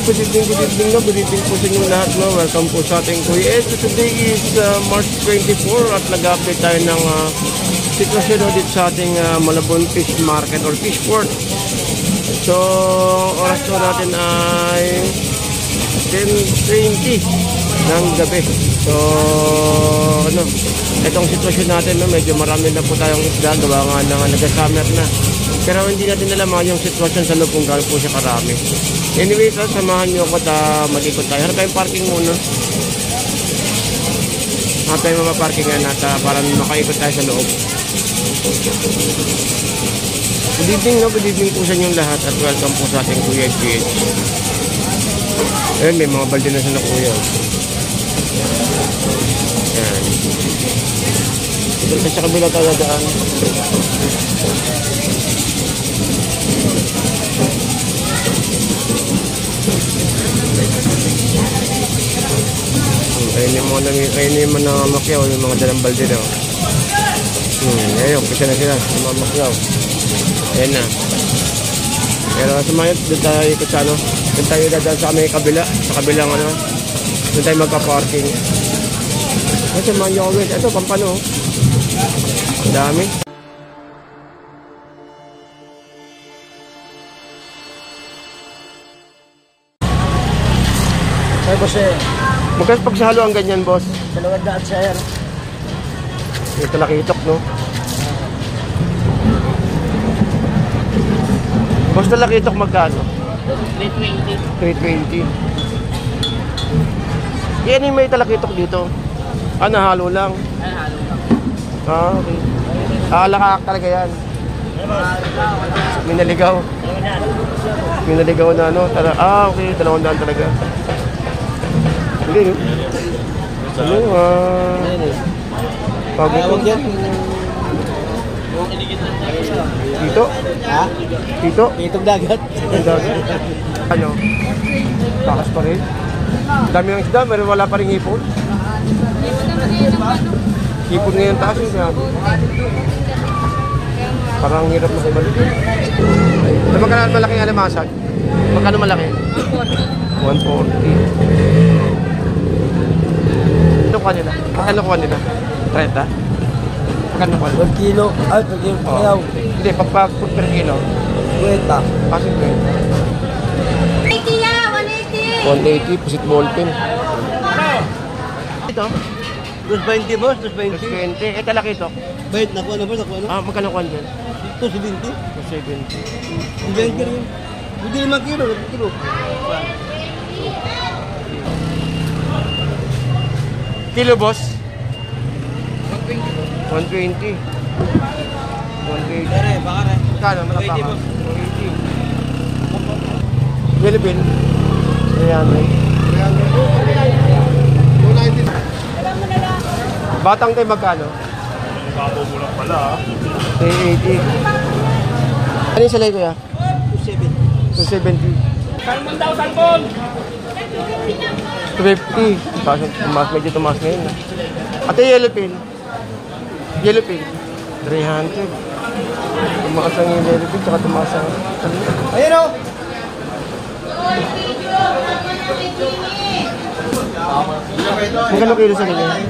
good evening no, good evening po sa inyong lahat no. Welcome po sa ating Kuya Ed. So today is March 24 at nag-update tayo ng sitwasyon no, dito sa ating Malabon Fish Market or Fish Port. So oras po natin ay 10:20 ng gabi. So ano, itong sitwasyon natin no, medyo marami na po tayong isda gawa nga ng nag-summer na. Pero hindi natin alam yung sitwasyon sa loob kung gaano po siya karami. Anyway, so, samahan nyo ako at mag-ikot tayo. Hanap tayong parking muna. Hanap tayong mapaparkingan at para makaikot tayo sa loob. Good evening, no? Good evening po sa inyong lahat at welcome po sa ating Kuya Ed PH. Ayun, may mga balde na sa Kuya. Ayan. Ito sa kabila tayo daan. Ayun yung mga makyaw, yung mga dalang balde daw. Ayun, kasi na sila, yung mga makyaw. Ayan na. Pero sumayot, doon tayo ikot sa ano. Doon tayo dadaan sa may kabila, sa kabilang ano. Doon tayo magka-parking. Ito, mga yowit. Ito, pampano. Ang dami. Ay, boss eh. Magkas pag sa halo ang ganyan, boss? 200 siya yan. Ito lakitok, no? Boss na lakitok magkano? 320. 320. Yan yung may talakitok dito. Ah, nahalo lang. Ay, halo lang. Ah, okay. Ah, lakak talaga yan. May naligaw. May naligaw na ano. Ah, okay. 200 talaga. Hindi, no? Ano, pagod yan. Dito? Ha? Dito? Itong dagat. Ano? Takas pa rin. Dami ng isda, pero wala pa rin hipon. Hipon ngayon taas yun. Parang hirap na kayo balik. Magkano malaki ang alamasag? Magkano malaki? 140. Ano kuha nila? Magkano kuha nila? 30? Magkano kuha nila? 1 kilo. Ay, 1 kilo. Ayaw. Hindi, pag per kilo. 20. Kasi 20. 180, pusit ballpen. Ito? 220 boss, 220. 20. Ito laki ito. Bait, nakuha na boss, nakuha na. Ah, magkano kuha nila? 270. 270. 220 rin. Hindi 5 kilo, 5 kilo. Kilo, boss? 120. 120. 120. Pare, baka rin. Kano? Malapaka? 180, boss. 180. Philippine? 300. Batang tayo magkano? Babaw mo lang pala, 380. Ano yung salay ko ya? 270. 270. Salmon daw, salmon! 250. Medyo tumaas ngayon. Ate, yellowfin? Yellowfin? 300. Tumaas ang yellowfin, tsaka tumaas ang... Ayun o! Magkano kilo sa ganyan?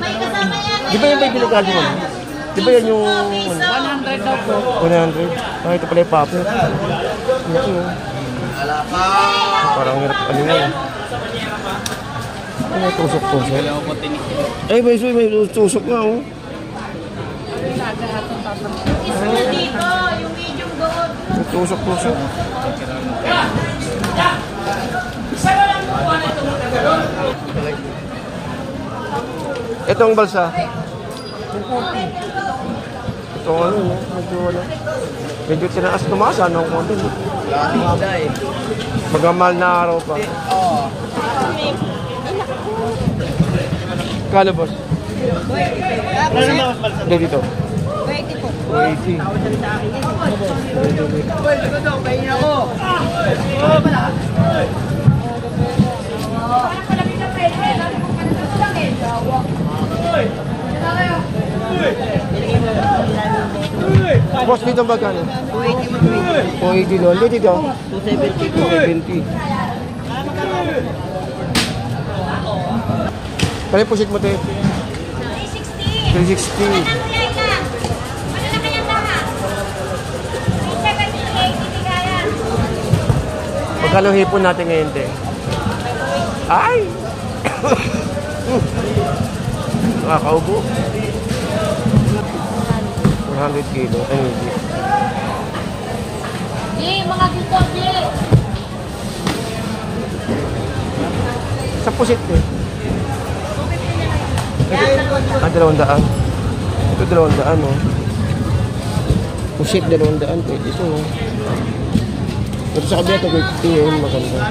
Di ba yung may binagado mo? Di ba yan yung... 100 daw po. 100? Ah, ito pala yung papo. Parang hirap kanina. Ay, may tusok-tusok. Ay, may tusok nga, oh. May tusok-tusok. Ito ang balsa. Ito ano, medyo ano. Medyo tinaas tumaas, ano ang konti. Magamahal na araw pa. Kano, boss? Hindi dito. 80. Boss, dito ba gano'n? 280 doon. Dito? 270. 270. Kaya pusit mo, te. 360. 360. Anong leka? Malalaki yan lahat. 370, 80 bigayan. Magkano hipon natin ngayon, te? Ay! Nakakaubo. 400 kilo. Ay, hindi. Mga dito, Sa pusit, te. Ah, 200. Ito 200, oh. Pusit 200, pwede ito, oh. Pero sa kabila ito, 50 yun, maganda.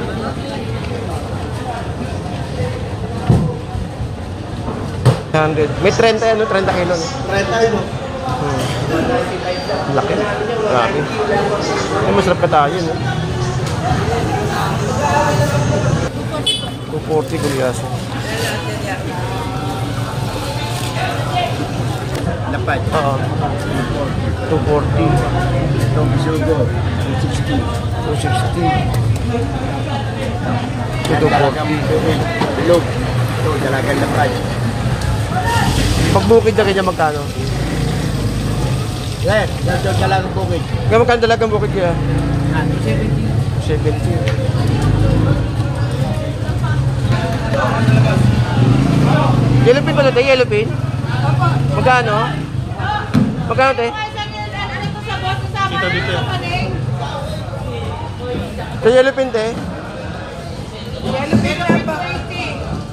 May 30 yan, no? 30 kilo, no? 30 yun. Laki. Grabe. Ay, masarap ka tayo, no? 240 gulyaso. Lapad. Oo. 240. Itong bisugo. 260. 260. Ito 240. Bilog. Ito, dalagang lapad. Pag bukid na kanya magkano? Yan, ito dalagang bukid. Kaya magkano dalagang bukid kaya? 70. 70. Yellow pin pala tayo, yellow pin? Magkano? Magkano tayo? Dito, dito. Sa yellow pin tayo?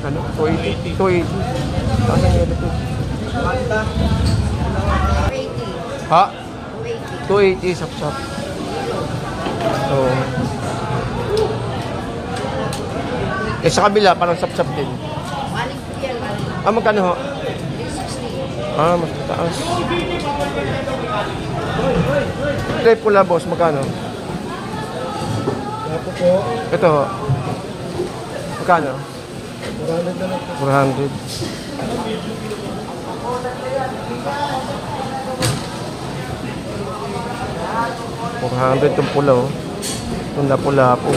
Ano? 280. 280. Saan ang yellow pin? Ha? 280 sap-sap. So, eh sa kabila parang sap-sap din. Ah, magkano ho? Ah, mas mataas. Ito pula, boss, magkano? Ito ho. Magkano? 400. $400 itong pula, oh. Itong lapu-lapu.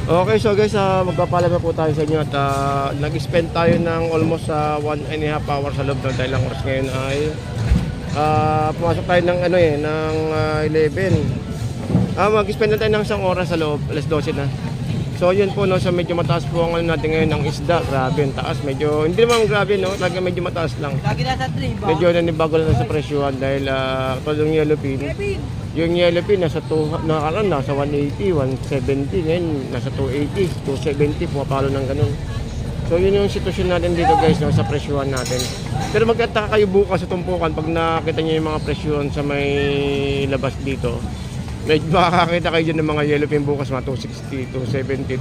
Okay, so guys, magpapaalam na po tayo sa inyo at nag-spend tayo ng almost 1.5 hours sa loob ng dahilang oras ngayon ay pumasok tayo ng ng 11. Mag-spend na tayo ng isang oras sa loob, alas 12 na. So yun po, no, so medyo mataas po ang natin ngayon ng isda. Grabe, ang taas. Medyo, hindi naman grabe, no, talaga medyo mataas lang. Lagi nasa 3 ba? Medyo nanibago lang sa presyuhan dahil yung yellow pin. Yung yellow pin nasa 180, 170, ngayon nasa 280, 270, pumapalo ng ganun. So yun yung sitwasyon natin dito, guys, no, sa presyuhan natin. Pero magkataka kayo bukas sa tumpukan pag nakita niyo yung mga presyuhan sa may labas dito. Medyo makakakita kayo dyan ng mga yellow pin bukas, mga 260, 270,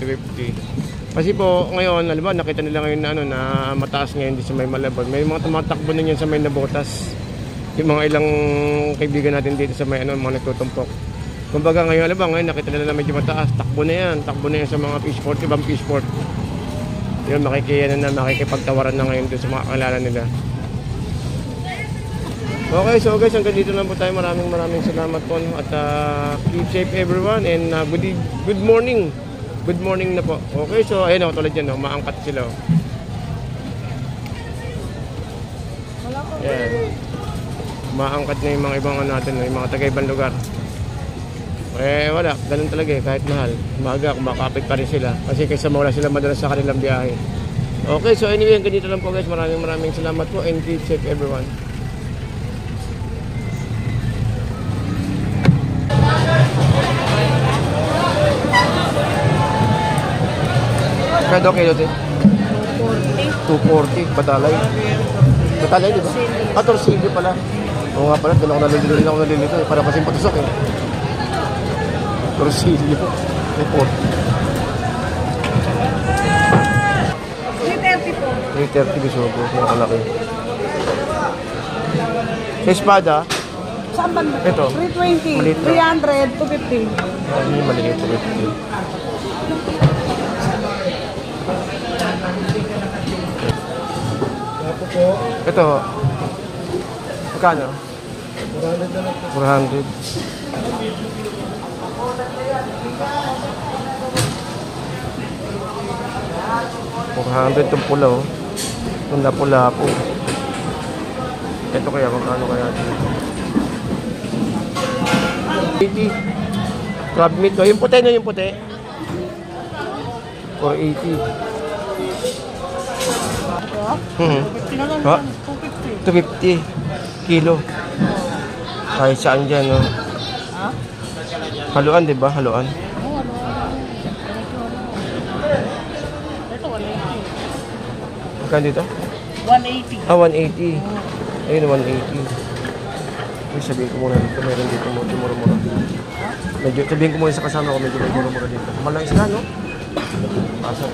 250. Kasi po ngayon, alam ba, nakita nila ngayon na, na mataas ngayon din sa may Malabon. May mga tumatakbo na yan sa may Nabotas. Yung mga ilang kaibigan natin dito sa may mga nagtutumpok. Kumbaga ngayon, alam ba, ngayon nakita nila na medyo mataas. Takbo na yan sa mga fishport, ibang fishport. Yun, makikipagtawaran na ngayon doon sa mga kalala nila. Okay, so guys, hanggang dito lang po tayo. Maraming salamat po, at keep safe everyone, and good morning. Good morning na po. Okay, so ayun, tulad yan, maangkat sila. Ayan. Maangkat na yung mga ibang natin, yung mga taga-ibang lugar. Eh wala, ganun talaga kahit mahal. Umaga, kumakapit pa rin sila kasi kaysa mawala sila madalas sa kanilang biyahe. Okay, so anyway, hanggang dito lang po, guys. Maraming salamat po, and keep safe everyone. Kaya kilo din? 240. Batalay. Batalay, di ba? Torsilyo pala. Oo nga pala, doon ako nalilito. Para kasing patusok, eh. Torsilyo. 240. 330 po. 330 bisogo. Nakalaki. Sa espada? Saan ba? Ito. 320, Maliit lang. 300, 250. Ay, maliit. 250. Ito. Magkano? 400. $400 itong pula, oh. Itong lapu-lapu. Ito kaya, magkano kaya dito? 80. Crab meat, oh. Yung puti na yung puti. 480. Ha? 250 kilo. Kahit saan dyan, no? Haluan, di ba? Haluan. Magkano dito? 180. Ah, 180. Ayun, 180. Ay, sabihin ko muna dito. Meron dito mura-mura. Medyo, sabihin ko muna sa kasama ko, medyo mura-mura dito. Mahal lang isla, no? Pasok.